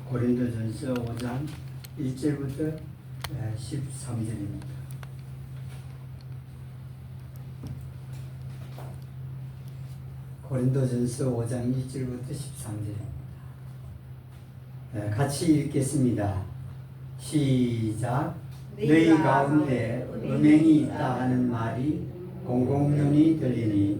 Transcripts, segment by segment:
고린도전서 5장 1절부터 13절입니다. 고린도전서 5장 1절부터 13절입니다. 같이 읽겠습니다. 시작. 너희 가운데 음행이 있다 하는 말이 공공연히 들리니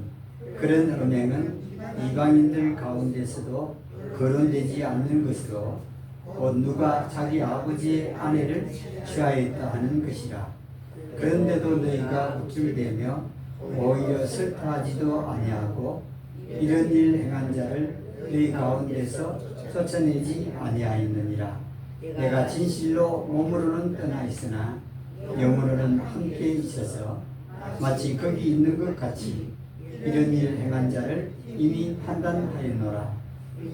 그런 음행은 이방인들 가운데서도 거론되지 않는 것으로 곧 누가 자기 아버지의 아내를 취하였다 하는 것이라. 그런데도 너희가 우쭐대며 오히려 슬퍼하지도 아니하고 이런 일 행한 자를 너희 가운데서 쫓아내지 아니하였느니라. 내가 진실로 몸으로는 떠나 있으나 영으로는 함께 있어서 마치 거기 있는 것 같이 이런 일 행한 자를 이미 판단하였노라.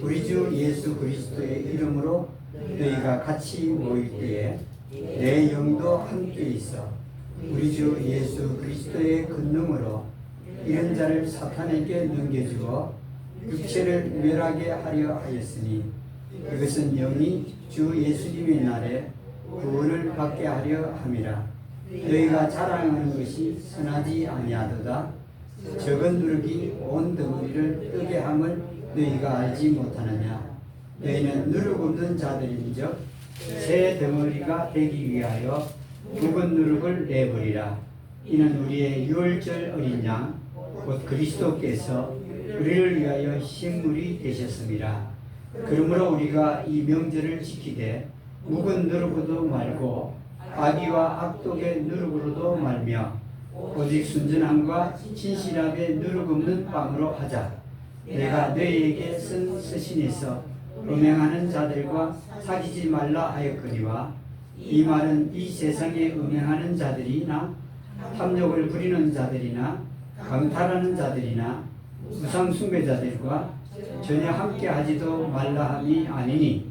우리 주 예수 그리스도의 이름으로 너희가 같이 모일 때에 내 영도 함께 있어 우리 주 예수 그리스도의 권능으로 이런 자를 사탄에게 넘겨주어 육체를 멸하게 하려 하였으니 이것은 영이 주 예수님의 날에 구원을 받게 하려 함이라. 너희가 자랑하는 것이 선하지 아니하도다. 적은 누룩이 온 덩어리를 뜨게 함을 너희가 알지 못하느냐. 너희는 누룩 없는 자들인즉 새 덩어리가 되기 위하여 묵은 누룩을 내버리라. 이는 우리의 유월절 어린 양 곧 그리스도께서 우리를 위하여 식물이 되셨습니다. 그러므로 우리가 이 명절을 지키되 묵은 누룩으로도 말고 악의와 악독의 누룩으로도 말며 오직 순전함과 진실함의 누룩 없는 빵으로 하자. 내가 너희에게 쓴 서신에서 음행하는 자들과 사귀지 말라 하였거니와 이 말은 이 세상에 음행하는 자들이나 탐욕을 부리는 자들이나 강탈하는 자들이나 우상 숭배자들과 전혀 함께 하지도 말라 함이 아니니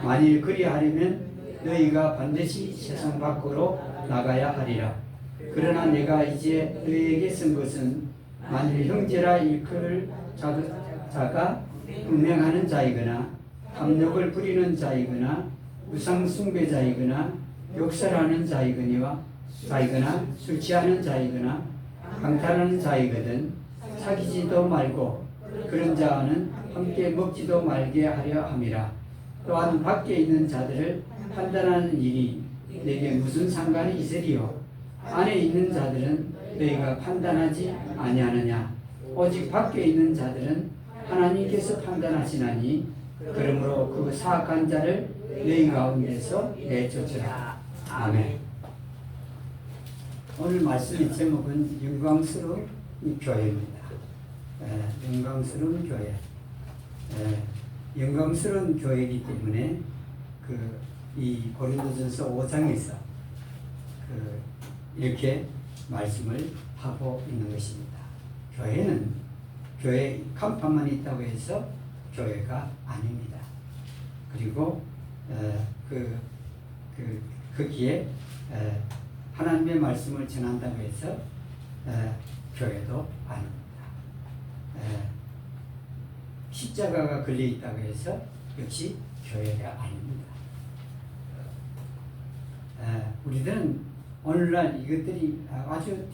만일 그리하려면 너희가 반드시 세상 밖으로 나가야 하리라. 그러나 내가 이제 너희에게 쓴 것은 만일 형제라 일컬을 자가 음행하는 자이거나 탐욕을 부리는 자이거나 우상 숭배자이거나 욕설하는 자이거나 술 취하는 자이거나 강탈하는 자이거든 사귀지도 말고 그런 자와는 함께 먹지도 말게 하려 함이라. 또한 밖에 있는 자들을 판단하는 일이 내게 무슨 상관이 있으리요. 안에 있는 자들은 너희가 판단하지 아니하느냐. 오직 밖에 있는 자들은 하나님께서 판단하시나니 그러므로 그 사악한 자를 너희 가운데서 내쫓으라. 아멘. 오늘 말씀의 제목은 영광스러운 교회입니다. 영광스러운 교회. 영광스러운 교회이기 때문에 이 고린도전서 5장에서 이렇게 말씀을 하고 있는 것입니다. 교회는 교회 간판만 있다고 해서 교회가 아닙니다. 그리고 거기에 하나님의 말씀을 전한다고 해서 교회도 아닙니다. 십자가가 걸려 있다고 해서 역시 교회가 아닙니다. 우리들은 오늘날 이것들이 아주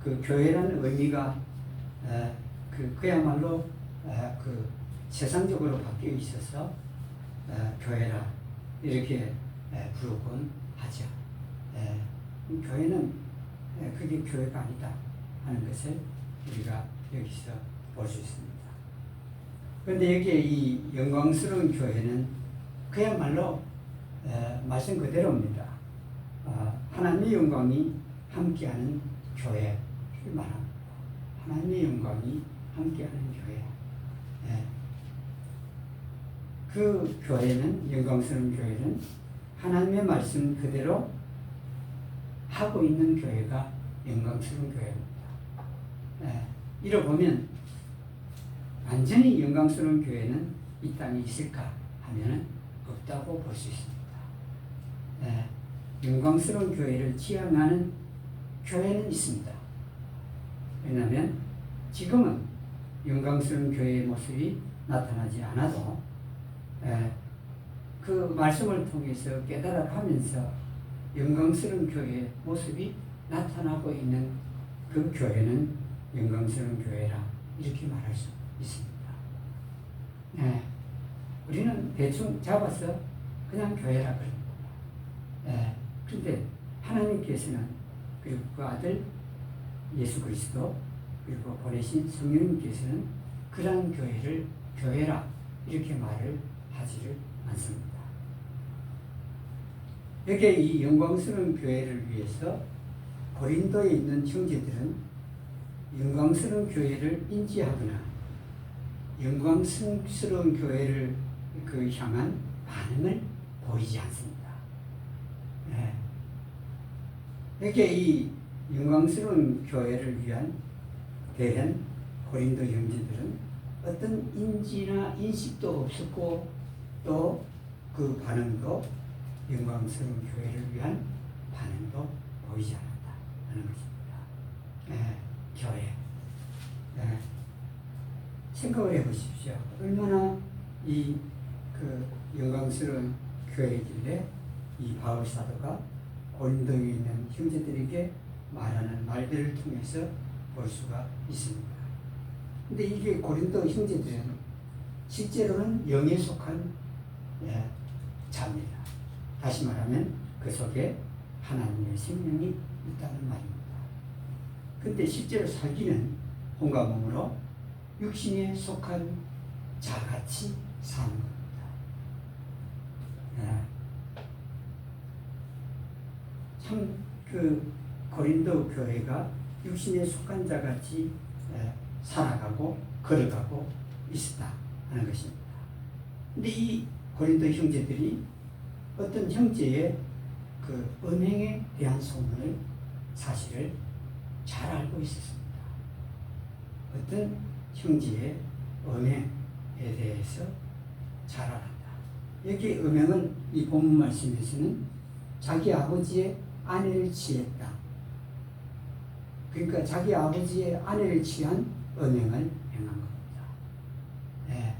그 교회라는 의미가 그야말로 세상적으로 바뀌어 있어서 교회라 이렇게 부르곤 하죠. 교회는 그게 교회가 아니다 하는 것을 우리가 여기서 볼 수 있습니다. 그런데 여기에 이 영광스러운 교회는 그야말로 말씀 그대로입니다. 하나님의 영광이 함께하는 교회를 말합니다. 하나님의 영광이 함께하는 교회. 그 교회는 영광스러운 교회는 하나님의 말씀 그대로 하고 있는 교회가 영광스러운 교회입니다. 이러보면 완전히 영광스러운 교회는 이 땅에 있을까 하면 없다고 볼 수 있습니다. 영광스러운 교회를 지향하는 교회는 있습니다. 왜냐하면 지금은 영광스러운 교회의 모습이 나타나지 않아도 그 말씀을 통해서 깨달아가면서 영광스러운 교회의 모습이 나타나고 있는 그 교회는 영광스러운 교회라 이렇게 말할 수 있습니다. 네. 우리는 대충 잡아서 그냥 교회라 그럽니다. 네. 그런데 하나님께서는 그리고 그 아들 예수 그리스도 그리고 보내신 성령님께서는 그러한 교회를 교회라 이렇게 말을 하지를 않습니다. 여기에 이 영광스러운 교회를 위해서 고린도에 있는 형제들은 영광스러운 교회를 인지하거나 영광스러운 교회를 향한 반응을 보이지 않습니다. 네. 이렇게 이 영광스러운 교회를 위한 대한 고린도 형제들은 어떤 인지나 인식도 없었고 또 그 반응도 영광스러운 교회를 위한 반응도 보이지 않았다 하는 것입니다. 네, 교회. 네. 생각을 해보십시오. 얼마나 이 영광스러운 교회이길래 이 바울 사도가 고린도에 있는 형제들에게 말하는 말들을 통해서 볼 수가 있습니다. 근데 이게 고린도 형제들은 실제로는 영에 속한 자입니다. 다시 말하면 그 속에 하나님의 생명이 있다는 말입니다. 근데 실제로 살기는 몸과 몸으로 육신에 속한 자같이 사는 겁니다. 참 고린도 교회가 육신에 속한 자같이 살아가고 걸어가고 있었다 하는 것입니다. 근데 이 고린도 형제들이 어떤 형제의 그 음행에 대한 소문을 사실을 잘 알고 있었습니다. 어떤 형제의 음행에 대해서 잘 알았다. 여기 음행은 이 본문 말씀에서는 자기 아버지의 아내를 취했다. 그러니까 자기 아버지의 아내를 취한 음행을 행한 겁니다. 네.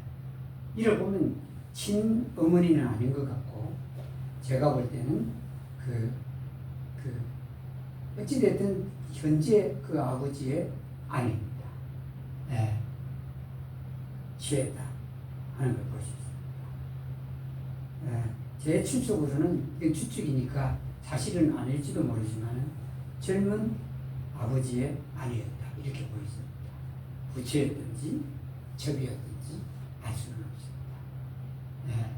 이를 보면 친어머니는 아닌 것 같고 제가 볼 때는 어찌됐든 현재 그 아버지의 아내입니다. 네. 취했다 하는 걸 볼 수 있습니다. 네. 제 추측으로는 이건 추측이니까 사실은 아닐지도 모르지만 젊은 아버지의 아내였다 이렇게 보였습니다. 부채였든지 첩이었든지 알 수는 없습니다. 네.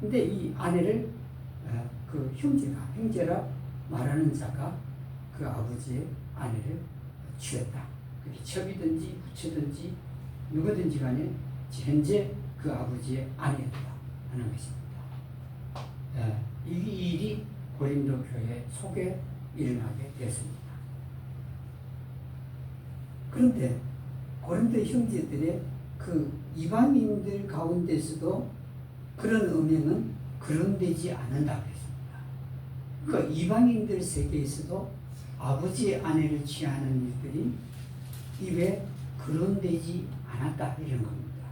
근데 이 아내를 그 형제라 말하는 자가 그 아버지의 아내를 취했다. 그게 첩이든지 부채든지 누구든지 간에 현재 그 아버지의 아내였다 하는 것입니다. 이 일이 고린도 교회 속에 일어나게 됐습니다. 그런데 고린도 형제들의 그 이방인들 가운데서도 그런 음행은 거론되지 않는다 그랬습니다. 그러니까 이방인들 세계에서도 아버지의 아내를 취하는 일들이 입에 거론되지 않았다 이런 겁니다.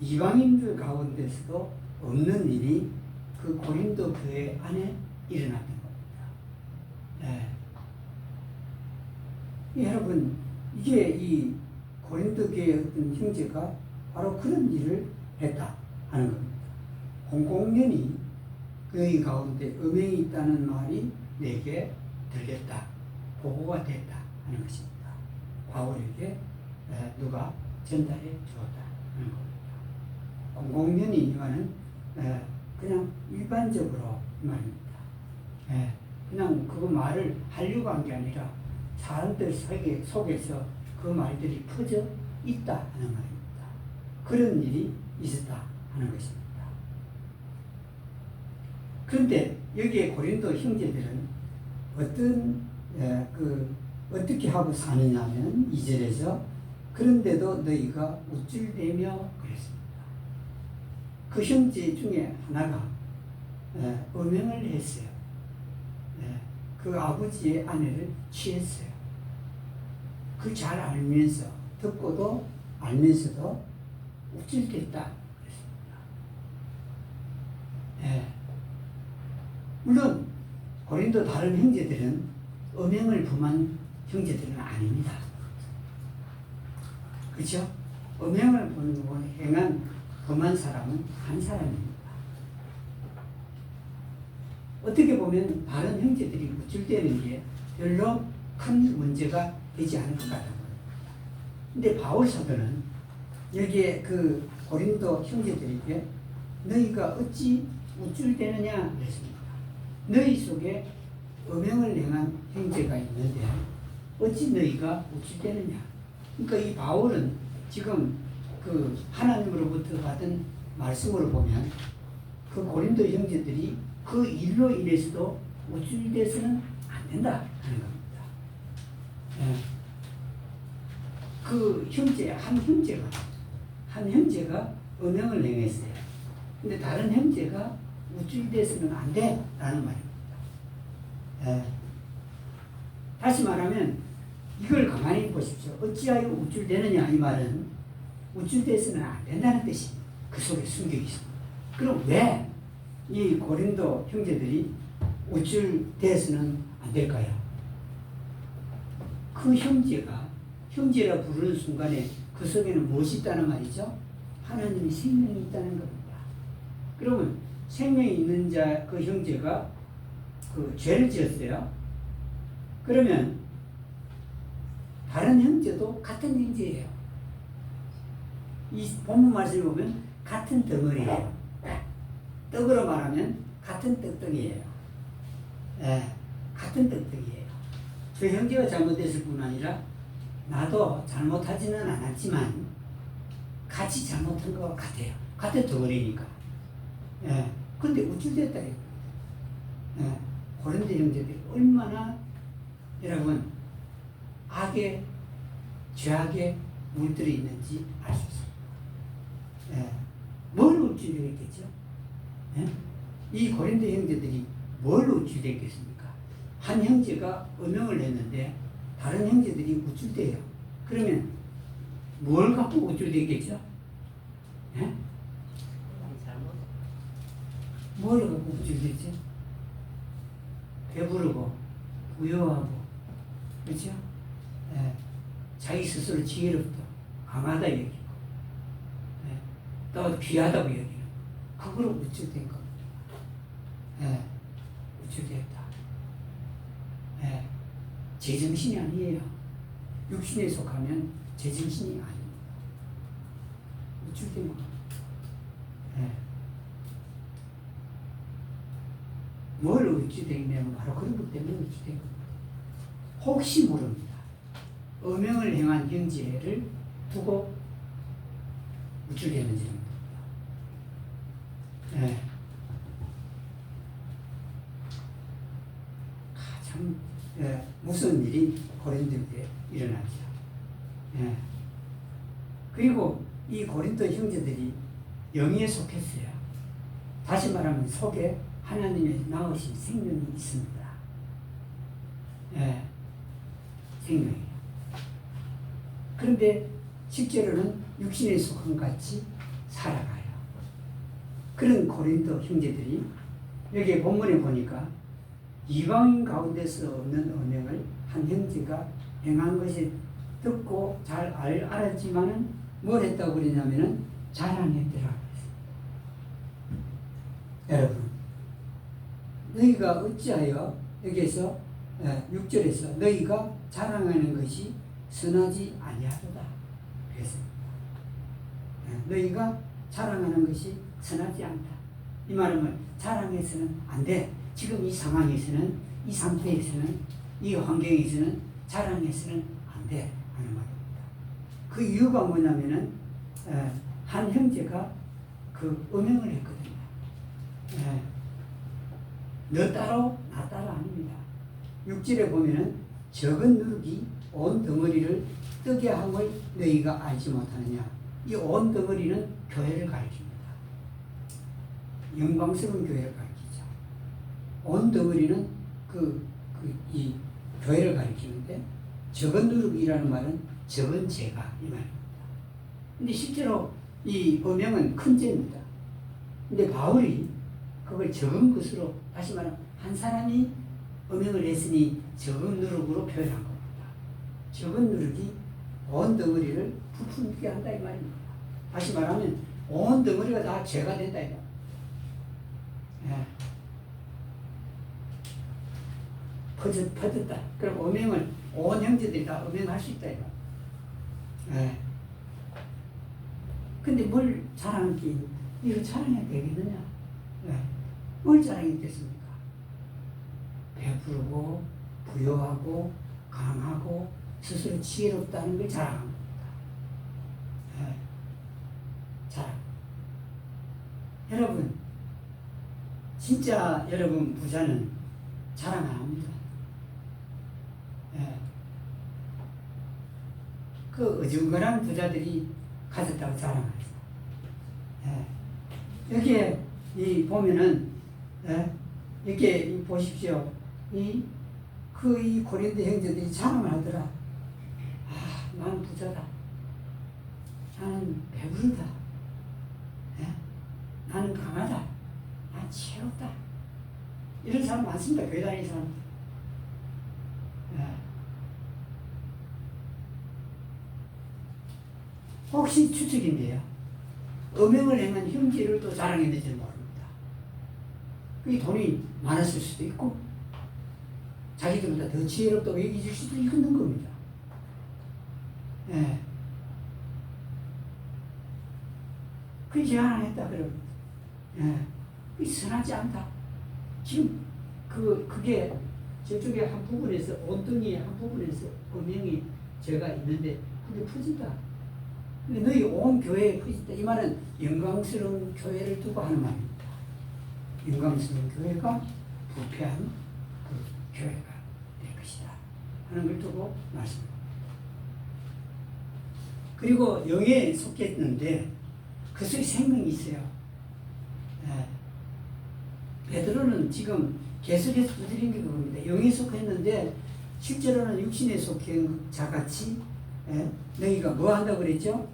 이방인들 가운데서도 없는 일이 그 고린도 교회 안에 일어났던 겁니다. 네. 여러분, 이게 이 고린도 교회 어떤 형제가 바로 그런 일을 했다 하는 겁니다. 공공연히 그의 가운데 음행이 있다는 말이 내게 들렸다, 보고가 됐다 하는 것입니다. 바울에게 누가 전달해 주었다 하는 겁니다. 공공연히와는 그냥 일반적으로 말입니다. 그냥 그 말을 하려고 한 게 아니라 사람들 속에서 그 말들이 퍼져 있다 하는 말입니다. 그런 일이 있었다 하는 것입니다. 그런데 여기에 고린도 형제들은 어떻게 하고 사느냐면 2절에서 그런데도 너희가 우쭐대며 그랬습니다. 그 형제 중에 하나가 음행을 했어요. 그 아버지의 아내를 취했어요. 그 잘 알면서 듣고도 알면서도 우쭐댔다 그랬습니다. 물론 고린도 다른 형제들은 음행을 범한 형제들은 아닙니다. 그렇죠? 음행을 범한 사람은 한 사람입니다. 어떻게 보면 다른 형제들이 우쭐대는 게 별로 큰 문제가 되지 않을 것 같아 보여요. 근데 바울 사도는 여기에 그 고린도 형제들에게 너희가 어찌 우쭐대느냐 그랬습니다. 너희 속에 음행을 행한 형제가 있는데 어찌 너희가 우쭐대느냐. 그러니까 이 바울은 지금 그 하나님으로부터 받은 말씀으로 보면 그 고린도 형제들이 그 일로 인해서도 우쭐대서는 안 된다 하는 겁니다. 예. 그 형제, 한 형제가 음행을 행했어요. 근데 다른 형제가 우쭐대서는 안 돼 라는 말입니다. 예. 다시 말하면 이걸 가만히 보십시오. 어찌하여 우쭐대느냐 이 말은 우쭐대서는 안 된다는 뜻이 그 속에 숨겨 있습니다. 그럼 왜 이 고린도 형제들이 우쭐대서는 안 될까요? 그 형제라 부르는 순간에 그 속에는 무엇이 있다는 말이죠? 하나님의 생명이 있다는 겁니다. 그러면 생명이 있는 자 그 형제가 그 죄를 지었어요. 그러면 다른 형제도 같은 형제예요. 이 본문 말씀을 보면 같은 덩어리예요. 떡으로 말하면 같은 떡떡이에요. 예, 같은 떡떡이에요. 저 형제가 잘못됐을 뿐 아니라 나도 잘못하지는 않았지만 같이 잘못한 것 같아요. 같은 덩어리니까. 예, 근데 우쭐댔다. 예, 고린도 형제들이 얼마나 여러분 악에 죄악에 물들어 있는지 알 수 있습니다. 예, 뭘 우쭐댔겠죠? 예? 이 고린도 형제들이 뭘 우쭐댔겠습니까? 한 형제가 음행을 했는데 다른 형제들이 우쭐대요. 그러면 뭘 갖고 우쭐댔겠죠? 예? 뭘 갖고 우쭐댔죠? 배부르고 부유하고 그렇죠? 예. 자기 스스로 지혜롭다, 강하다 여기고 예. 또 귀하다고 여기고 그거로 우쭐댄 겁니다. 예. 우쭐댔다. 예. 제정신이 아니에요. 육신에 속하면 제정신이 아닙니다. 우쭐댄 겁니다. 예. 뭘 우쭐대냐면 바로 그런 것 때문에 우쭐댄 겁니다. 혹시 모릅니다. 음행을 행한 형제를 두고 우쭐대는지는 모릅니다. 네. 참 무서운 일이 고린도에 일어나죠. 네. 그리고 이 고린도 형제들이 영에 속했어요. 다시 말하면 속에 하나님의 낳으신 생명이 있습니다. 예, 생명이에요. 그런데 실제로는 육신에 속한 같이 살아가요. 그런 고린도 형제들이 여기 본문에 보니까 이방인 가운데서 없는 음행을 한 형제가 행한 것이 듣고 잘 알았지만은 뭘 했다고 그러냐면은 자랑했더라. 여러분, 너희가 어찌하여 여기에서 6절에서 너희가 자랑하는 것이 선하지 아니하도다 그랬습니다. 너희가 자랑하는 것이 선하지 않다. 이 말은 자랑해서는 안 돼. 지금 이 상황에서는, 이 상태에서는, 이 환경에서는 자랑해서는 안 돼 하는 말입니다. 그 이유가 뭐냐면은 한 형제가 그 음행을 했거든요. 너 따로 나 따로 아닙니다. 6절에 보면은 적은 누룩이 온 덩어리를 뜨게 함을 너희가 알지 못하느냐. 이 온 덩어리는 교회를 가리킵니다. 영광스러운 교회를 가리키죠. 온 덩어리는 이 교회를 가리키는데 적은 누룩이라는 말은 적은 죄가 이 말입니다. 근데 실제로 이 음행은 큰 죄입니다. 근데 바울이 그걸 적은 것으로, 다시 말하면 한 사람이 음행을 했으니 적은 누룩으로 표현한 겁니다. 적은 누룩이 온 덩어리를 부풀게 한다 이 말입니다. 다시 말하면 온 덩어리가 다 죄가 된다 이거. 예. 퍼졌다. 그럼 음행을 온 형제들이 다 음행할 수 있다 이거. 예. 근데 뭘 자랑하기? 이거 자랑해야 되겠느냐? 예. 뭘 자랑했겠습니까? 배부르고 부유하고 강하고 스스로 지혜롭다는 걸 자랑합니다. 예. 자랑. 여러분, 진짜 여러분 부자는 자랑 안 합니다. 예. 그 어중간한 부자들이 가졌다고 자랑하죠. 예. 여기에 이 보면은, 예. 이렇게 보십시오. 이 고린도 형제들이 자랑을 하더라. 아, 나는 부자다. 나는 배부르다. 예? 나는 강하다. 나는 지혜롭다. 이런 사람 많습니다. 교회 다니는 사람들. 예. 혹시 추측인데요. 음행을 행한 형제를 또 자랑했는지 모릅니다. 그 돈이 많았을 수도 있고, 자기들보다 더 지혜롭다고 얘기해 줄 수도 있는 겁니다. 예. 그게 제안했다, 그러면. 예. 그게 선하지 않다. 지금, 그게 저쪽에 한 부분에서, 온덩이 한 부분에서 음행이 죄가 있는데, 그게 퍼진다. 근데 너희 온 교회에 퍼진다. 이 말은 영광스러운 교회를 두고 하는 말입니다. 영광스러운 교회가 부패한 그 교회가 될 것이다 하는 걸 두고 말씀합니다. 그리고 영에 속했는데 그 속에 생명이 있어요. 네. 베드로는 지금 계속해서 두드린 게 그겁니다. 영에 속했는데 실제로는 육신에 속한 자같이, 예? 너희가 뭐 한다고 그랬죠?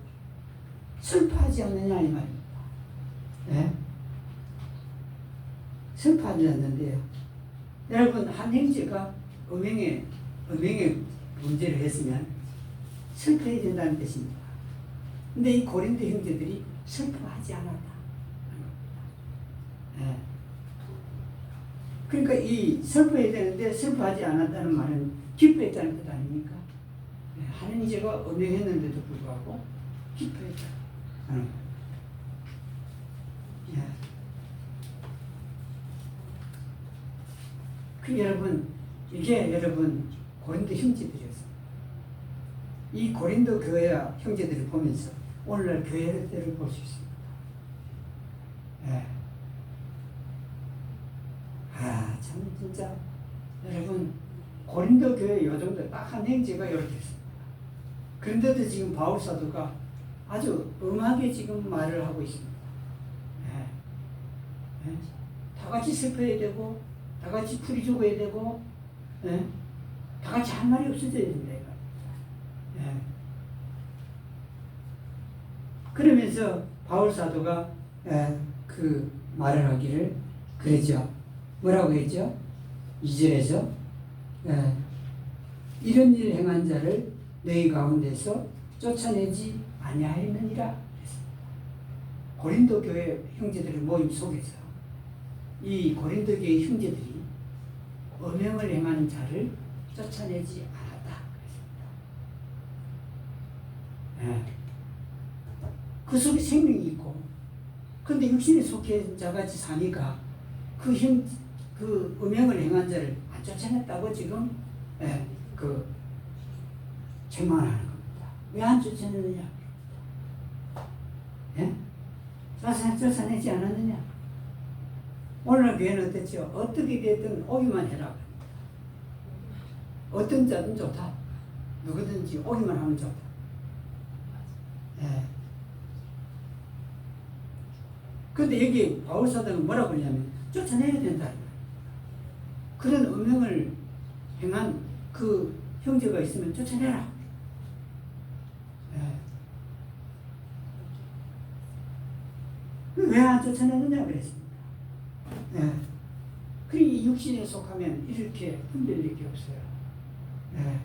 슬퍼하지 않느냐 이 말입니다. 예? 슬퍼하지 않는데요. 여러분, 한 형제가 음행에 문제를 했으면 슬퍼해야 된다는 뜻입니다. 근데 이 고린도 형제들이 슬퍼하지 않았다. 예. 그러니까 이 슬퍼해야 되는데 슬퍼하지 않았다는 말은 기뻐했다는 뜻 아닙니까? 예. 하느님 제가 음행했는데도 불구하고 기뻐했다 하는 거예요. 예. 그 여러분, 이게 여러분 고린도 형제들이었습니다. 이 고린도 교회 형제들을 보면서 오늘날 교회를 볼 수 있습니다. 예. 아, 참 진짜 여러분 고린도 교회 요 정도 딱 한 형제가 이렇게 있습니다. 그런데도 지금 바울 사도가 아주 엄하게 지금 말을 하고 있습니다. 예. 예. 다 같이 슬퍼야 되고, 다 같이 풀이 죽어야 되고, 예? 다 같이 한 말이 없어져야 된다. 예. 그러면서 바울 사도가 그 말을 하기를 그러죠. 뭐라고 했죠? 2절에서 이런 일 행한 자를 너희 가운데서 쫓아내지 아니하였느니라. 고린도 교회 형제들의 모임 속에서 이 고린도 교회 형제들이 음행을 행하는 자를 쫓아내지 않았다. 그랬습니다. 그 속에 생명이 있고, 근데 육신에 속해 자같이 사니까 그 음행을 행한 자를 안 쫓아냈다고 지금 책망을 하는 겁니다. 왜 안 쫓아내느냐? 예? 쫓아내지 않았느냐? 오늘 교회는 어땠죠? 어떻게 됐든 오기만 해라. 어떤 자든 좋다. 누구든지 오기만 하면 좋다. 예. 근데 여기 바울 사도는 뭐라고 그러냐면 쫓아내야 된다. 그런 음행을 행한 그 형제가 있으면 쫓아내라. 예. 왜 안 쫓아내느냐 그랬습니다. 예. 그리고 이 육신에 속하면 이렇게 흔들릴 게 없어요. 예.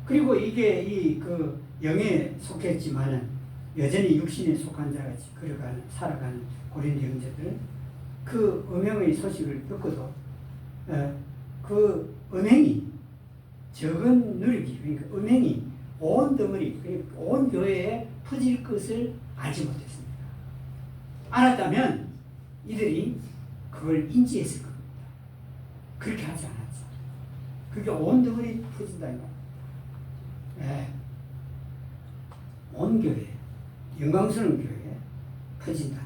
그리고 이게 그 영에 속했지만은 여전히 육신에 속한 자가 살아가는 고린도 형제들, 그 음행의 소식을 듣고도 그 음행이 적은 누리기, 그러니까 음행이 온 덩어리, 그러니까 온 교회에 퍼질 것을 알지 못했습니다. 알았다면 이들이 그걸 인지했을 겁니다. 그렇게 하지 않았죠. 그게 온 덩어리 퍼진다는 겁니다. 네. 온 교회, 영광스러운 교회에 퍼진다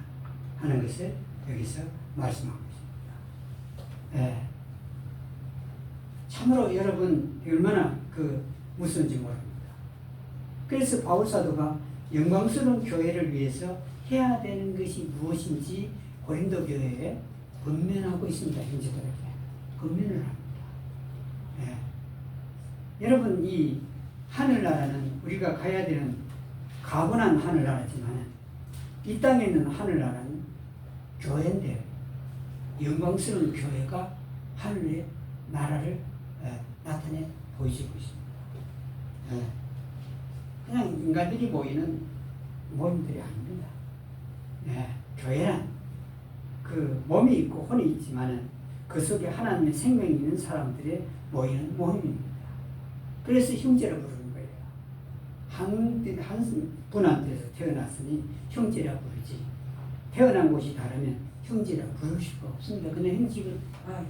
하는 것을 여기서 말씀하고 있습니다. 네. 참으로 여러분 얼마나 무서운지 모릅니다. 그래서 바울 사도가 영광스러운 교회를 위해서 해야 되는 것이 무엇인지 고린도 교회에 권면하고 있습니다. 형제들에게 권면을 합니다. 네. 여러분, 이 하늘나라는 우리가 가야 되는 가분한 하늘나라지만 이 땅에 있는 하늘나라는 교회인데, 영광스러운 교회가 하늘의 나라를 나타내 보여주고 있습니다. 그냥 인간들이 모이는 모임들이 아닙니다. 교회란 그 몸이 있고 혼이 있지만은 그 속에 하나님의 생명이 있는 사람들의 모이는 모임입니다. 그래서 형제라 부르는 거예요. 한 분한테서 태어났으니 형제라 부르지. 태어난 곳이 다르면 형제라 부를 수가 없습니다. 그냥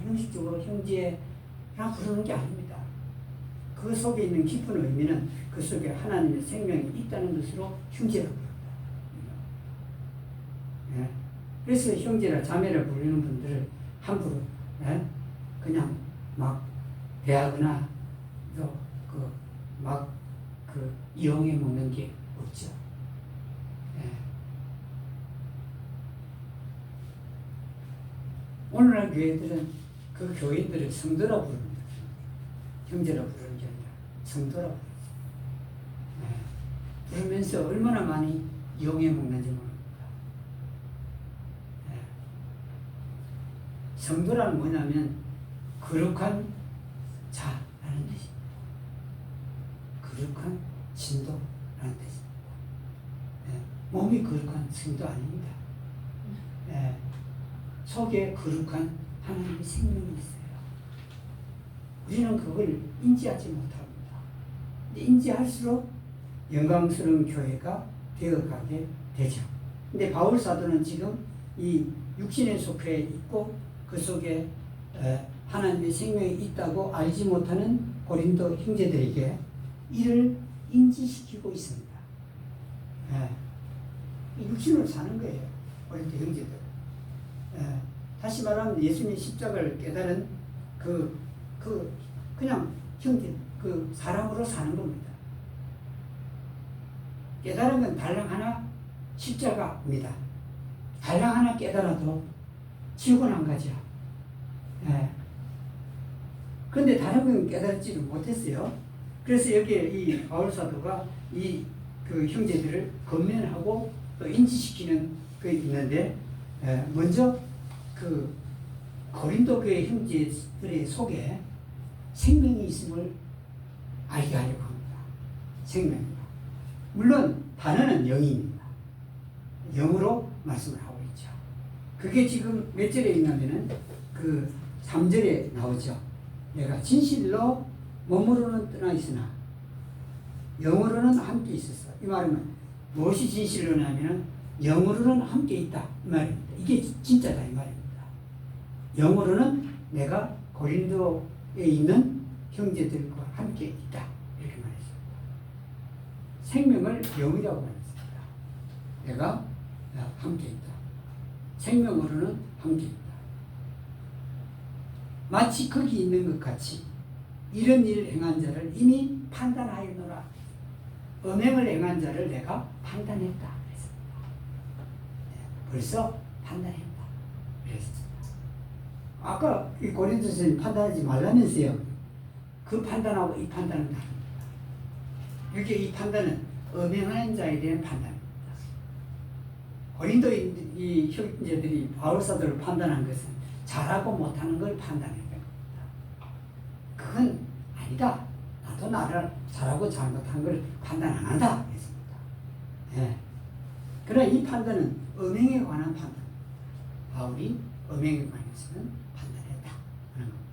형식적으로 형제라 부르는 게 아닙니다. 그 속에 있는 깊은 의미는 그 속에 하나님의 생명이 있다는 것으로 형제라 부릅니다. 그래서 형제라 자매라 부르는 분들을 함부로 그냥 막 대하거나 이용해 먹는 게 없죠. 오늘날 교회들은 그 교인들을 성도라 부릅니다. 형제라 부르는 게 아니라 성도라 부릅니다. 부르면서 얼마나 많이 이용해 먹는지 모릅니다. 성도란 뭐냐면 거룩한 자라는 뜻입니다. 거룩한 신도라는 뜻입니다. 몸이 거룩한 성도 아닙니다. 속에 거룩한 하나님의 생명이 있어요. 우리는 그걸 인지하지 못합니다. 인지할수록 영광스러운 교회가 되어가게 되죠. 근데 바울 사도는 지금 이 육신에 속해 있고 그 속에 하나님의 생명이 있다고 알지 못하는 고린도 형제들에게 이를 인지시키고 있습니다. 육신으로 사는 거예요. 고린도 형제들. 다시 말하면 예수님의 십자가를 깨달은 그냥 형제, 사람으로 사는 겁니다. 깨달은 건 달랑 하나 십자가입니다. 달랑 하나 깨달아도 지옥은 안 가죠. 그런데 다른 건 깨달지를 못했어요. 그래서 여기에 이 바울 사도가 그 형제들을 권면하고 또 인지시키는 게 있는데, 먼저 그 고린도 교회 형제들의 속에 생명이 있음을 알게 하려고 합니다. 생명입니다. 물론 단어는 영입니다. 영으로 말씀을 하고 있죠. 그게 지금 몇 절에 있냐면은 그 3절에 나오죠. 내가 진실로 몸으로는 떠나 있으나 영으로는 함께 있었어. 이 말은 무엇이 진실로냐면은 영으로는 함께 있다 이 말입니다. 이게 진짜다 이 말입니다. 영으로는 내가 고린도에 있는 형제들과 함께 있다 이렇게 말했습니다. 생명을 영이라고 말했습니다. 내가 함께 있다. 생명으로는 함께 있다. 마치 거기 있는 것 같이 이런 일을 행한 자를 이미 판단하였노라. 음행을 행한 자를 내가 판단했다 그랬습니다. 벌써 판단했다 그랬습니다. 아까 이 고린도서는 판단하지 말라면서요. 그 판단하고 이 판단은 다릅니다. 여기 이 판단은 음행하는 자에 대한 판단입니다. 고린도 이 형제들이 바울 사도를 판단한 것은 잘하고 못하는 걸 판단해야 됩니다. 그건 아니다. 나도 나를 잘하고 잘못한 걸 판단 안 한다. 했습니다. 예. 그러나 이 판단은 음행에 관한 판단. 바울이 음행에 관해서는 판단했다 하는 겁니다.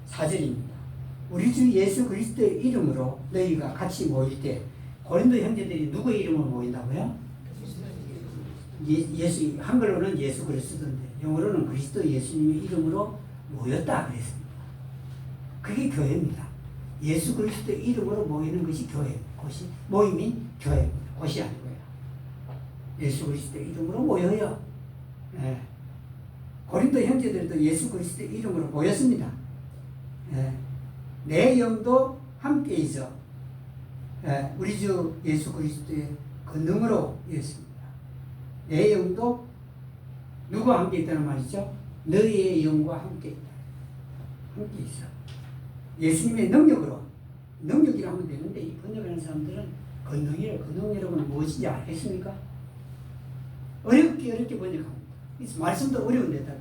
4절입니다. 우리 주 예수 그리스도의 이름으로 너희가 같이 모일 때 고린도 형제들이 누구의 이름으로 모인다고요? 예수, 한글로는 예수 그리스도인데 영어로는 그리스도 예수님의 이름으로 모였다 그랬습니다. 그게 교회입니다. 예수 그리스도의 이름으로 모이는 것이 교회, 곳이 모임이 교회입니다. 곳이 아니고요. 예수 그리스도의 이름으로 모여요. 예. 고린도 형제들도 예수 그리스도의 이름으로 모였습니다. 예. 내 영도 함께 있어 우리 주 예수 그리스도의 권능으로 이었습니다. 내 영도 누구와 함께 있다는 말이죠? 너희의 영과 함께 있다. 함께 있어. 예수님의 능력으로, 능력이라 하면 되는데 이 번역하는 사람들은 권능이라고, 권능 여러분 무엇인지 알겠습니까? 어렵게 번역합니다. 말씀도 어려운 데다가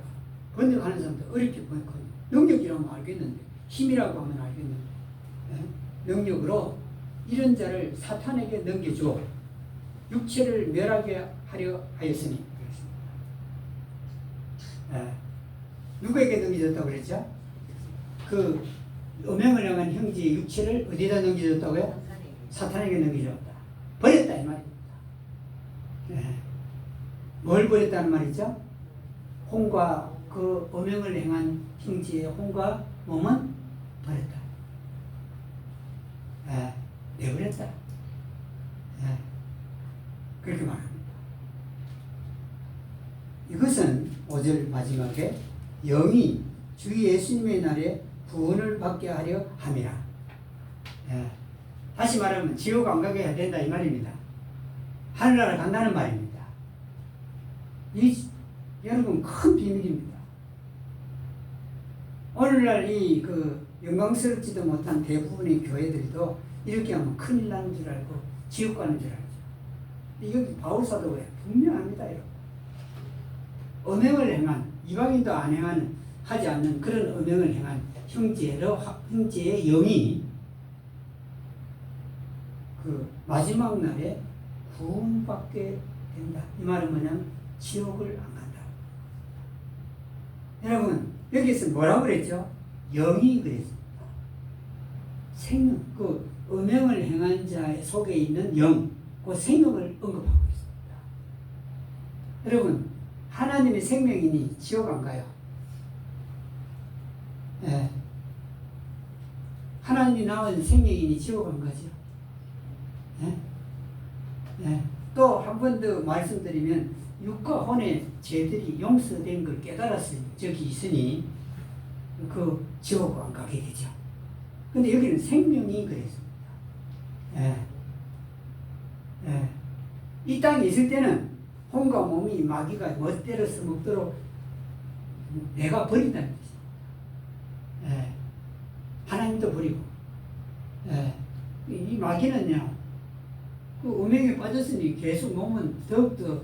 번역하는 사람도 어렵게 번역합니다. 능력이라고 하면 알겠는데, 힘이라고 하면 알겠는데, 능력으로 이런 자를 사탄에게 넘겨주어 육체를 멸하게 하려 하였으니 그렇습니다. 누구에게 넘겨줬다고 그랬죠? 그 음행을 향한 형제의 육체를 어디다 넘겨줬다고요? 사탄에게 넘겨줬다. 버렸다 이 말입니다. 뭘 버렸다는 말이죠? 혼과 그 음행을 행한 형제의 혼과 몸은 버렸다. 내버렸다. 그렇게 말합니다. 이것은 5절 마지막에 영이 주 예수님의 날에 구원을 받게 하려 함이라. 다시 말하면 지옥 안 가게 해야 된다 이 말입니다. 하늘나라 간다는 말입니다. 여러분 큰 비밀입니다. 오늘날 그 영광스럽지도 못한 대부분의 교회들도 이렇게 하면 큰일 나는 줄 알고 지옥 가는 줄 알죠. 여기 바울 사도가 분명합니다. 음행을 행한, 이방인도 안 행하는, 하지 않는 그런 음행을 행한 형제의 영이 그 마지막 날에 구원받게 된다. 이 말은 뭐냐면 지옥을 안 간다. 여러분 여기서 뭐라고 그랬죠? 영이 그랬습니다. 생명, 그 음행을 행한 자의 속에 있는 영, 그 생명을 언급하고 있습니다. 여러분 하나님의 생명이니 지옥 안 가요. 하나님이 낳은 생명이니 지옥 안 가죠. 또 한 번 더 말씀드리면 육과 혼의 죄들이 용서된 걸 깨달았을 적이 있으니 그 지옥 안 가게 되죠. 근데 여기는 생명이 그랬습니다. 이 땅에 있을 때는 혼과 몸이 마귀가 멋대로 써먹도록 내가 버린다는 거죠. 하나님도 버리고. 이 마귀는요, 그 음행에 빠졌으니 계속 몸은 더욱더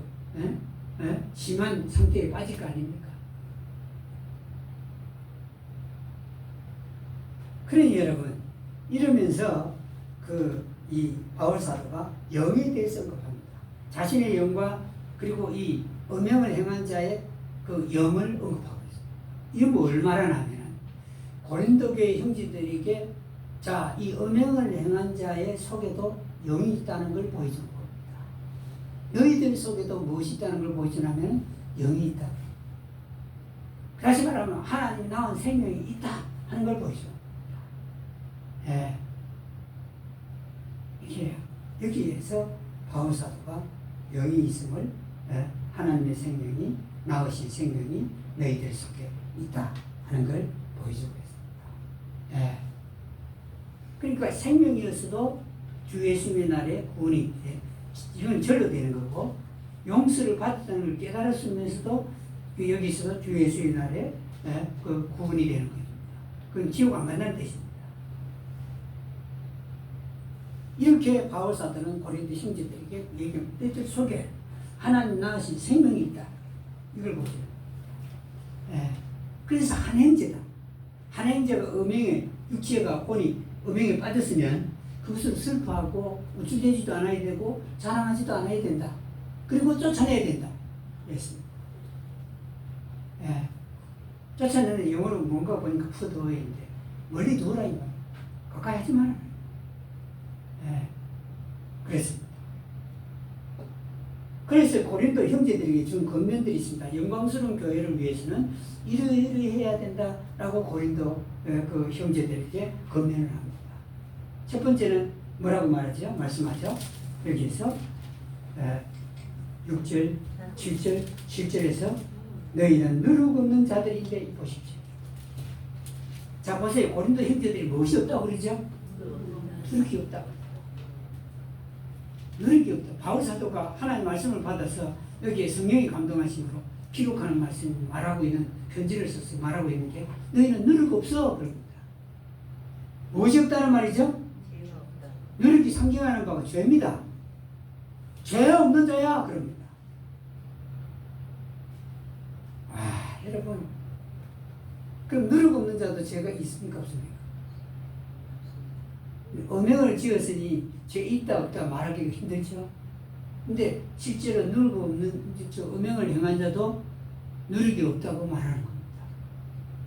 심한 상태에 빠질 거 아닙니까? 그러니 여러분, 이러면서 이 바울 사도가 영에 대해서 언급합니다. 자신의 영과 그리고 이 음행을 행한 자의 그 영을 언급하고 있습니다. 이건 뭘 말하냐면 고린도 교회 형제들에게 자, 이 음행을 행한 자의 속에도 영이 있다는 걸 보여주는 겁니다. 너희들 속에도 무엇이 있다는 걸 보여주냐면 영이 있다. 다시 말하면 하나님이 낳은 생명이 있다 하는 걸 보여줍니다. 이게 여기에서 바울 사도가 영이 있음을 하나님의 생명이 낳으신 생명이 너희들 속에 있다 하는 걸 보여주고 있습니다. 그러니까 생명이었어도 주 예수님의 날에 구원이 이건 절로 되는 거고 용서를 받았다는 걸 깨달았으면서도 여기서 주 예수의 날에 그 구원이 되는 겁니다. 그건 지옥 안 간다는 뜻입니다. 이렇게 바울 사도는 고린도 형제들에게 얘기합니다. 너희들 속에 하나님 낳으신 생명이 있다. 이걸 보세요. 예. 그래서 한 형제다. 한 형제가 음행에 육체가 본이 음행에 빠졌으면 그것을 슬퍼하고 우쭐대지도 않아야 되고 자랑하지도 않아야 된다. 그리고 쫓아내야 된다. 그랬습니다. 예. 쫓아내는 영어로 뭔가 보니까 푸드웨이인데 멀리 두라 이 말. 가까이 하지 마라. 예. 그랬습니다. 그래서 고린도 형제들에게 준 권면들이 있습니다. 영광스러운 교회를 위해서는 이러이러해야 된다라고 고린도 그 형제들에게 권면을 합니다. 첫 번째는 뭐라고 말하죠? 말씀하죠? 여기에서 6절, 7절, 7절에서 너희는 누룩 없는 자들인데 보십시오. 자 보세요. 고린도 형제들이 무엇이 없다고 그러죠? 누룩이 없다고. 누룩이 없다. 바울 사도가 하나님 말씀을 받아서 여기에 성령이 감동하심으로 기록하는 말씀 말하고 있는 편지를 써서 말하고 있는 게 너희는 누룩 없어 그럽니다. 무엇이 없다는 말이죠? 누룩이 상징하는 바가 죄입니다. 죄 없는 자야 그럽니다. 아 여러분 그럼 누룩 없는 자도 죄가 있습니까 없습니까? 음행을 지었으니 죄 있다 없다 말하기가 힘들죠. 근데 실제로 누룩 없는 음행을 행한 자도 누룩이 없다고 말하는 겁니다.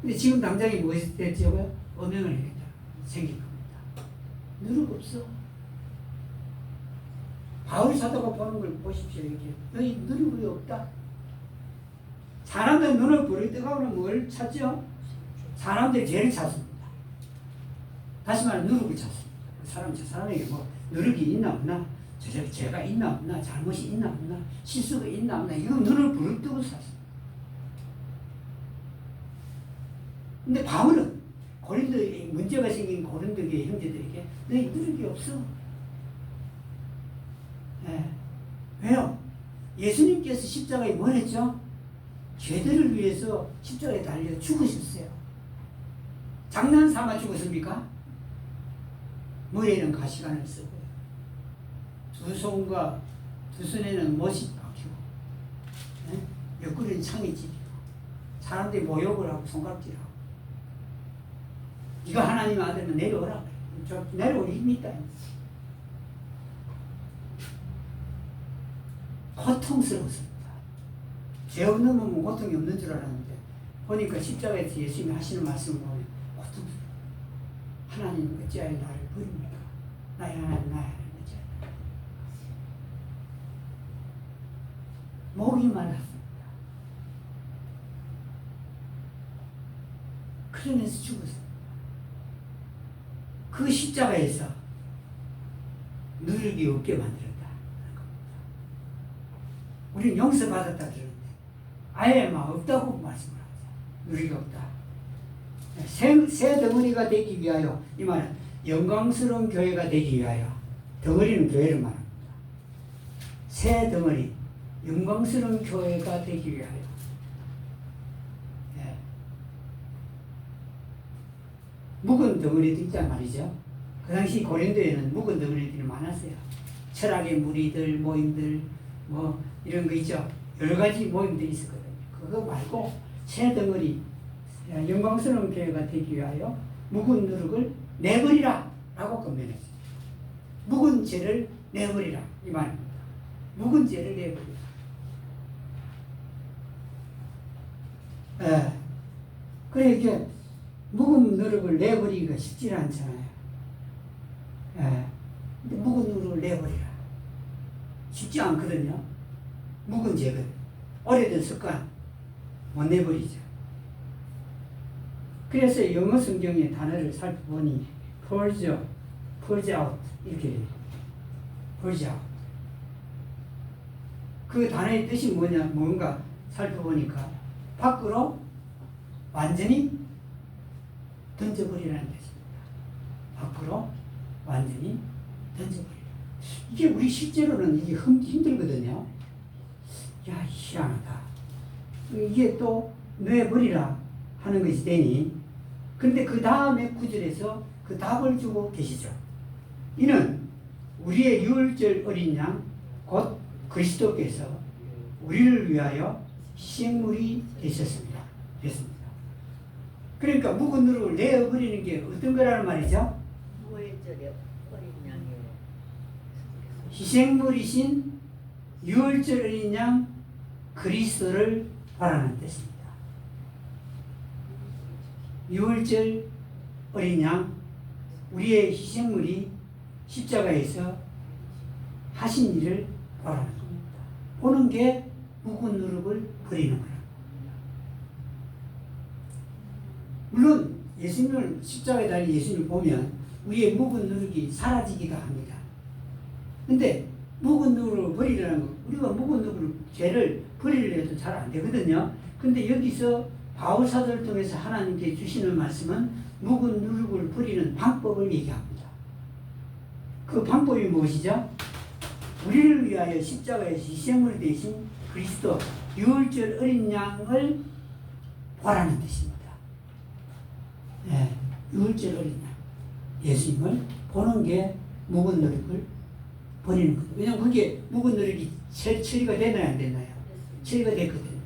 근데 지금 당장이 무엇이 됐죠? 음행을 행했다 생긴 겁니다. 누룩 없어. 바울 사도가 보는 걸 보십시오. 이렇게 너희 누룩이 없다. 사람들 눈을 부르뜨가면 뭘 찾죠? 사람들이 죄를 찾습니다. 다시 말하면 누룩을 찾습니다. 사람에게 뭐 누룩이 있나 없나, 죄가 있나 없나, 잘못이 있나 없나, 실수가 있나 없나, 이거 눈을 부르뜨고 샀습니다. 근데 바울은 고린도에 문제가 생긴 고린도의 형제들에게 너희 누룩이 없어. 네. 왜요? 예수님께서 십자가에 뭘 했죠? 죄들을 위해서 십자가에 달려 죽으셨어요. 장난삼아 죽었습니까? 머리에는 가시관을 쓰고 두 손과 두 손에는 못이 박히고 네? 옆구리는 창이 찢기고 사람들이 모욕을 하고 손가락질하고 네가 하나님 아들면 내려오라. 저 내려올 힘이 있다. 고통스러웠습니다. 죄 없는 몸은 고통이 없는 줄 알았는데 보니까 십자가에서 예수님이 하시는 말씀을 보면 고통스러워. 하나님 어찌하여 나를 버립니까? 나의 하나님 나의 하나님 어찌하여 목이 말랐습니다. 그러면서 죽었습니다. 그 십자가에서 누룩이 없게 만들었다. 우리는 용서받았다 그러는데 아예 막 없다고 말씀을 하죠. 누룩이 없다. 새 덩어리가 되기 위하여, 이 말은 영광스러운 교회가 되기 위하여, 덩어리는 교회를 말합니다. 새 덩어리, 영광스러운 교회가 되기 위하여. 예. 묵은 덩어리도 있단 말이죠. 그 당시 고린도에는 묵은 덩어리들이 많았어요. 철학의 무리들, 모임들, 뭐 이런 거 있죠. 여러 가지 모임들이 있었거든요. 그거 말고 새 덩어리, 영광스러운 교회가 되기 위하여 묵은 누룩을 내버리라 라고 권면했어요. 묵은 죄를 내버리라 이 말입니다. 묵은 죄를 내버리라. 그래 이게 묵은 누룩을 내버리기가 쉽지 않잖아요. 근데 묵은 누룩을 내버리라 쉽지 않거든요. 묵은 죄는 오래된 습관 못 내버리죠. 그래서 영어 성경의 단어를 살펴보니 purge out 이렇게 돼요. purge out. 그 단어의 뜻이 뭔가 살펴보니까 밖으로 완전히 던져버리라는 뜻입니다. 밖으로 완전히 던져버리라. 이게 우리 실제로는 이게 힘들거든요. 야 희한하다. 이게 또 내버리라 하는 것이 되니, 근데 그 다음에 구절에서 그 답을 주고 계시죠. 이는 우리의 유월절 어린 양 곧 그리스도께서 우리를 위하여 희생물이 됐습니다. 그러니까 묵은 누룩을 내어버리는 게 어떤 거라는 말이죠? 무일절에 어린 양이에요. 희생물이신 유월절 어린 양 그리스도를 바라는 뜻입니다. 유월절 어린 양, 우리의 희생물이 십자가에서 하신 일을 바라는 겁니다. 보는 게 묵은 누룩을 버리는 거예요. 물론 예수님을 십자가에 달린 예수님을 보면 우리의 묵은 누룩이 사라지기도 합니다. 근데 묵은 누룩을 버리려는 거, 우리가 묵은 누룩을 죄를 버리려 해도 잘 안 되거든요. 근데 여기서 바울 사도를 통해서 하나님께 주시는 말씀은 묵은 누룩을 버리는 방법을 얘기합니다. 그 방법이 무엇이죠? 우리를 위하여 십자가에서 희생물이 되신 그리스도 유월절 어린 양을 보라는 뜻입니다. 네, 유월절 어린 양 예수님을 보는 게 묵은 누룩을 버리는 거죠. 왜냐하면 그게 묵은 누룩이 처리가 되나요 안 되나요? 처리가 됐거든요.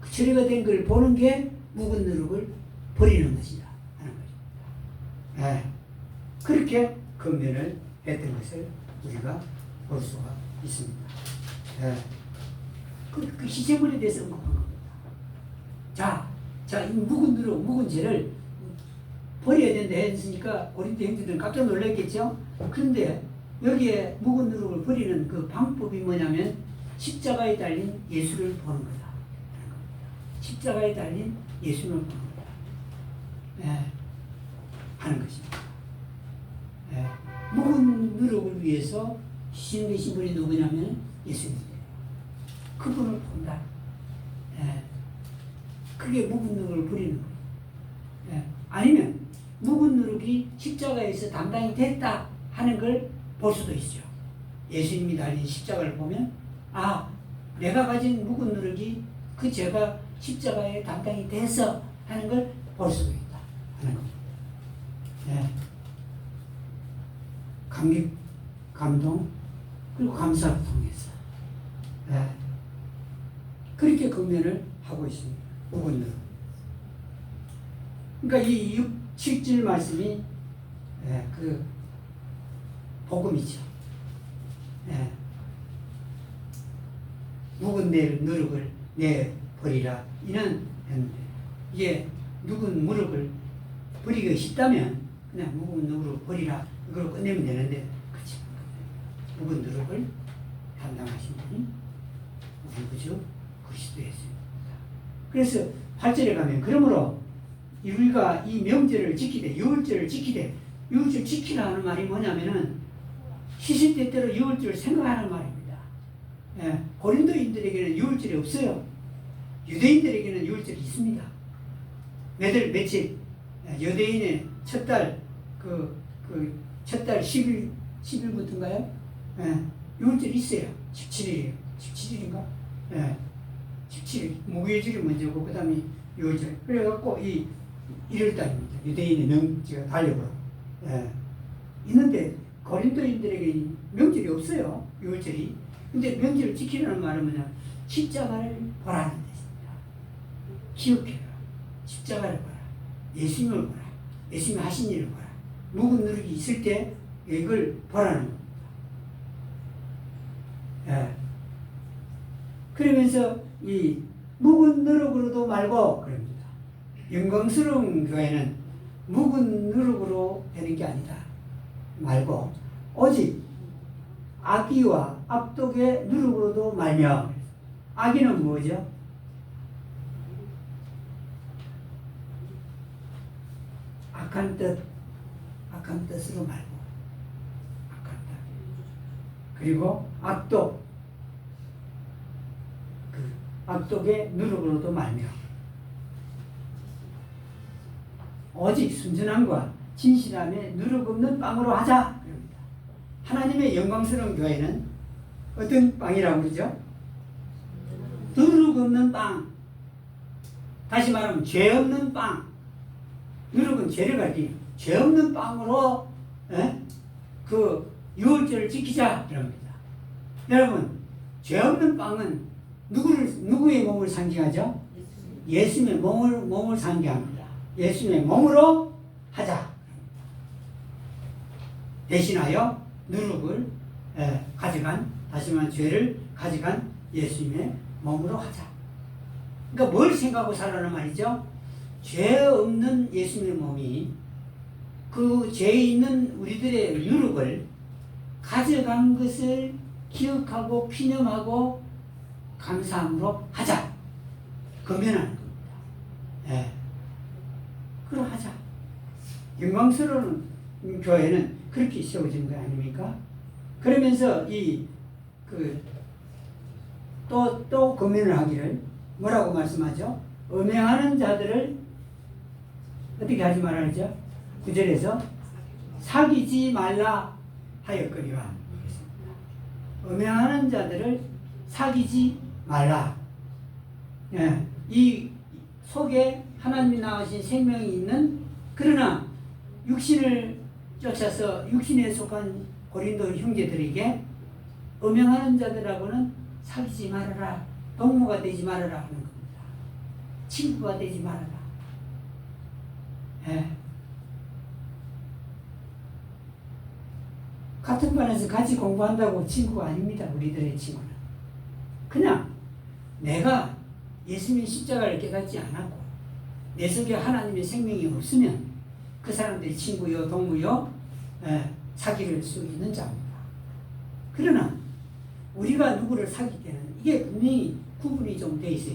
그 처리가 된 걸 보는 게 묵은 누룩을 버리는 것이다 하는 것입니다. 네, 그렇게 권면을 했던 것을 우리가 볼 수가 있습니다. 네. 그 희생물에 대해서 언급한 겁니다. 자, 이 묵은 누룩, 묵은 죄를 버려야 된다 했으니까 고린도 형제들은 깜짝 놀랐겠죠? 그런데 여기에 묵은 누룩을 버리는 그 방법이 뭐냐면 십자가에 달린 예수를 보는 거다. 십자가에 달린 예수를 보는 거다. 네. 하는 것입니다. 네. 묵은 누룩을 위해서 희생되신 분이 누구냐면 예수님이에요. 그분을 본다. 예. 그게 묵은 누룩을 버리는 거예요. 예. 아니면 묵은 누룩이 십자가에서 담당이 됐다 하는 걸 볼 수도 있죠. 예수님이 달린 십자가를 보면 내가 가진 묵은 누룩이 그 죄가 십자가에 담당이 돼서 하는 걸 볼 수도 있다 하는 겁니다. 예. 감격, 감동, 그리고 감사를 통해서 그렇게 권면을 하고 있습니다. 묵은 누룩. 그러니까 이 6, 7절 말씀이 그 복음이죠. 묵은 누룩을 내버리라 이는 했는데 이게 묵은 누룩을 버리기 쉽다면 그냥 묵은 누룩을 버리라 이걸 끝내면 되는데 그렇지 않거든요. 묵은 누룩을 담당하신 분이 우리 구주 그리스도 예수입니다. 그래서 8절에 가면 그러므로 우리가 이 명절을 지키되 유월절을 지키되 유월절 지키라 하는 말이 뭐냐면은 시시때때로 유월절을 생각하는 말입니다. 고린도인들에게는 유월절이 없어요. 유대인들에게는 유월절이 있습니다. 며칠 유대인의 첫달 첫달 10일부터인가요? 유월절이 있어요. 17일이에요. 17일인가? 17일. 목요일이 먼저고, 그 다음에 유월절. 그래갖고, 1월달입니다. 유대인의 명제가 달력으로. 있는데, 고린도인들에게 명절이 없어요. 유월절이. 근데 명절을 지키라는 말은 뭐냐? 십자가를 보라는 뜻입니다. 기억해라. 십자가를 보라. 예수님을 보라. 예수님이 하신 일을 보라. 묵은 누룩이 있을 때 이걸 보라는 겁니다. 그러면서 이 묵은 누룩으로도 말고 그럽니다. 영광스러운 교회는 묵은 누룩으로 되는 게 아니다. 말고 오직 악의와 악독의 누룩으로도 말며 악의는 뭐죠? 악한 뜻으로 말고 악한 뜻. 그리고 악독, 그 악독의 누룩으로도 말며 오직 순전함과 진실함에 누룩 없는 빵으로 하자. 그럽니다. 하나님의 영광스러운 교회는 어떤 빵이라고 그러죠? 누룩 없는 빵. 다시 말하면 죄 없는 빵. 누룩은 죄를 가리키는 죄 없는 빵으로 그 유월절을 지키자 그럽니다. 여러분, 죄 없는 빵은 누구의 몸을 상징하죠? 예수님의 몸을 상징합니다. 예수님의 몸으로 하자. 대신하여 누룩을 가져간, 다시 말하면 죄를 가져간 예수님의 몸으로 하자. 그러니까 뭘 생각하고 살라는 말이죠? 죄 없는 예수님의 몸이 그 죄 있는 우리들의 누룩을 가져간 것을 기억하고 피념하고 감사함으로 하자. 금연하는 겁니다. 예. 그러하자. 영광스러운 교회는 그렇게 세워진 거 아닙니까? 그러면서 또 금연을 하기를 뭐라고 말씀하죠? 음행하는 자들을 어떻게 하지 말아야죠? 9절에서 사귀지 말라 하였거니와. 음행하는 자들을 사귀지 말라. 예, 이 속에 하나님이 낳으신 생명이 있는, 그러나 육신을 쫓아서 육신에 속한 고린도 형제들에게 음행하는 자들하고는 사귀지 말아라, 동무가 되지 말아라 하는 겁니다. 친구가 되지 말아라. 예. 같은 반에서 같이 공부한다고 친구가 아닙니다. 우리들의 친구는 그냥 내가 예수님의 십자가를 깨닫지 않았고 내 속에 하나님의 생명이 없으면 그 사람들이 친구요 동무요 사귈 수 있는 자입니다. 그러나 우리가 누구를 사귈 때는 이게 분명히 구분이 좀 돼 있어야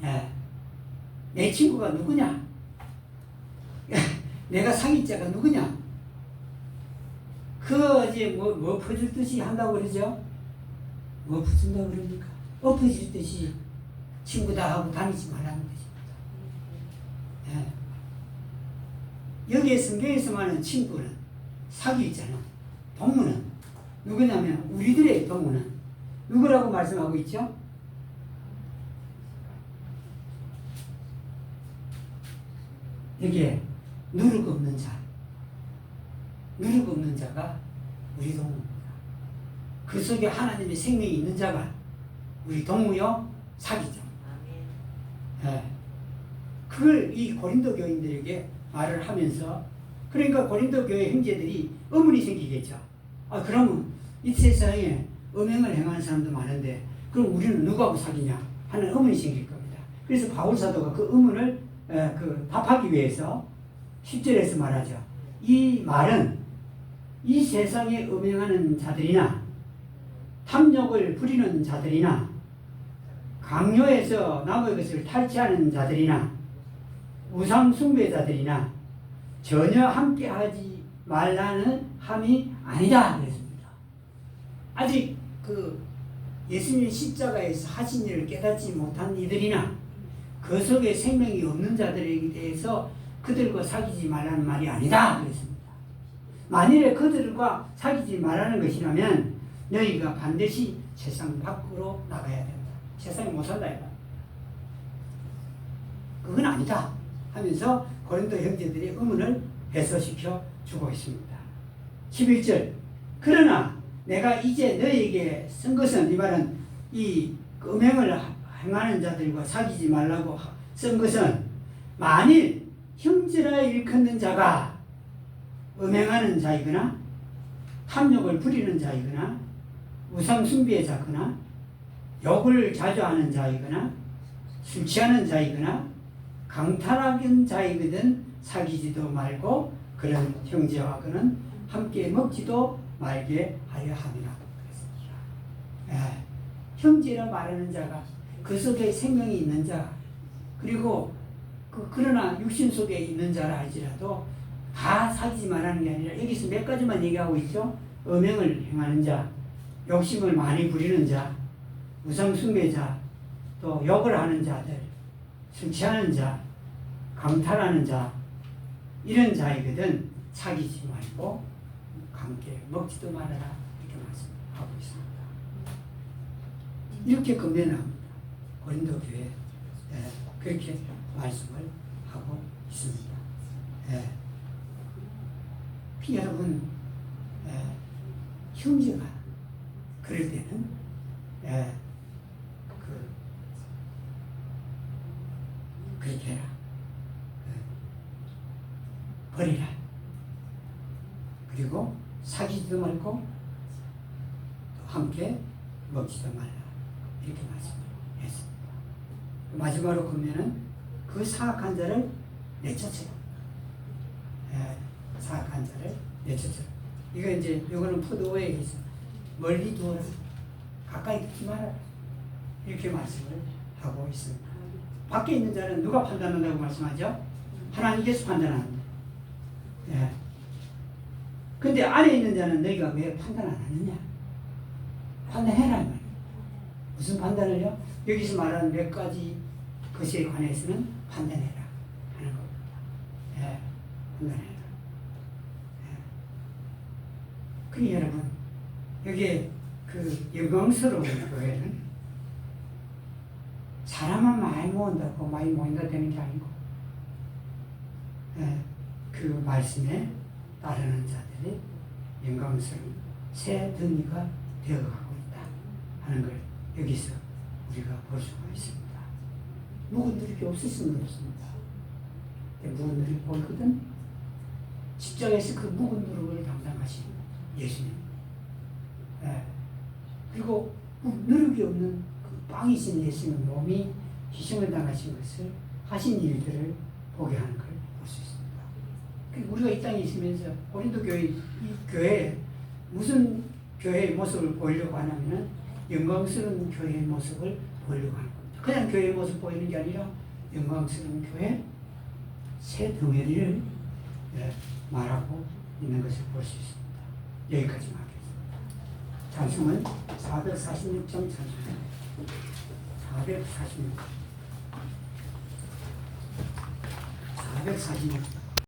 됩니다. 내 친구가 누구냐? 내가 사귈 자가 누구냐? 이제 뭐 퍼질 듯이 한다고 그러죠? 뭐 퍼진다고 그럽니까? 엎어질 듯이 친구다 하고 다니지 말라는 것입니다. 여기에 성경에서 말하는 친구는 사귀잖아. 동무는 누구냐면 우리들의 동무는 누구라고 말씀하고 있죠? 여기에 누룩 없는 자. 누룩 없는 자가 우리 동무입니다. 그 속에 하나님의 생명이 있는 자가 우리 동무요 사귀죠. 그걸 이 고린도 교인들에게 말을 하면서, 그러니까 고린도 교회 형제들이 의문이 생기겠죠. 그러면 이 세상에 음행을 행하는 사람도 많은데 그럼 우리는 누구하고 사귀냐 하는 의문이 생길 겁니다. 그래서 바울 사도가 그 의문을 답하기 위해서 10절에서 말하죠. 이 말은 이 세상에 음행하는 자들이나 탐욕을 부리는 자들이나 강요해서 남의 것을 탈취하는 자들이나 우상 숭배자들이나 전혀 함께하지 말라는 함이 아니다 그랬습니다. 아직 예수님의 십자가에서 하신 일을 깨닫지 못한 이들이나 그 속에 생명이 없는 자들에 대해서 그들과 사귀지 말라는 말이 아니다 그랬습니다. 만일에 그들과 사귀지 말라는 것이라면 너희가 반드시 세상 밖으로 나가야 된다. 세상에 못 산다 이거. 그건 아니다 하면서 고린도 형제들의 의문을 해소시켜 주고 있습니다. 11절 그러나 내가 이제 너희에게 쓴 것은, 이 말은 이 음행을 행하는 자들과 사귀지 말라고 쓴 것은, 만일 형제라 일컫는 자가 음행하는 자이거나 탐욕을 부리는 자이거나 우상 숭배의 자거나 욕을 자주 하는 자이거나 술 취하는 자이거나 강탈하는 자이거든 사귀지도 말고 그런 형제와 그는 함께 먹지도 말게 하여 함이라 그랬습니다. 형제라 말하는 자가 그 속에 생명이 있는 자, 그리고 그러나 육신 속에 있는 자라 할지라도 다 사귀지 말라는 게 아니라 여기서 몇 가지만 얘기하고 있죠. 음행을 행하는 자, 욕심을 많이 부리는 자, 우상 숭배자, 또 욕을 하는 자들, 술 취하는 자, 강탈하는 자, 이런 자이거든 사귀지 말고 함께 먹지도 말아라 이렇게 말씀하고 있습니다. 이렇게 금연합니다. 고린도 교회 그렇게 말씀을 하고 있습니다. 여러분 형제가 그럴 때는 버리라. 그리고 사귀지도 말고 또 함께 먹지도 말라. 이렇게 말씀했습니다. 마지막으로 보면은 그 사악한 자를 내쫓으라. 사악한 자를 내쫓으라. 이거 이제 요거는 포도에 있어. 멀리 두어라. 가까이 두지 마라. 이렇게 말씀을 하고 있습니다. 밖에 있는 자는 누가 판단한다고 말씀하죠? 하나님께서 판단합니다. 예. 근데 안에 있는 자는 너희가 왜 판단 안 하느냐? 판단해라 말이에요. 무슨 판단을요? 여기서 말하는 몇 가지 것에 관해서는 판단해라 하는 겁니다. 예. 판단해라. 예. 그러니 여러분, 여기에 그 영광스러운 교회는 사람만 많이 모은다고 많이 모인다 되는 게 아니고, 예. 그 말씀에 따르는 자들이 영광스러운 새 등이가 되어가고 있다 하는 걸 여기서 우리가 볼 수가 있습니다. 묵은 누룩이 없을 수는 없습니다. 묵은 누룩이 보이거든. 십자가에서 그 묵은 누룩을 담당하신 예수님. 예. 그리고 누룩이 없는 그 빵이신 예수님 몸이 희생을 당하신 것을 하신 일들을 보게 하는 걸 볼 수 있습니다. 우리가 이 땅에 있으면서 고린도 교회, 이 교회에 무슨 교회의 모습을 보이려고 하냐면은 영광스러운 교회의 모습을 보이려고 하는 겁니다. 그냥 교회의 모습 보이는 게 아니라 영광스러운 교회 새 덩어리를 말하고 있는 것을 볼 수 있습니다. 여기까지 하겠습니다. 찬송은 446장 찬송입니다. 446.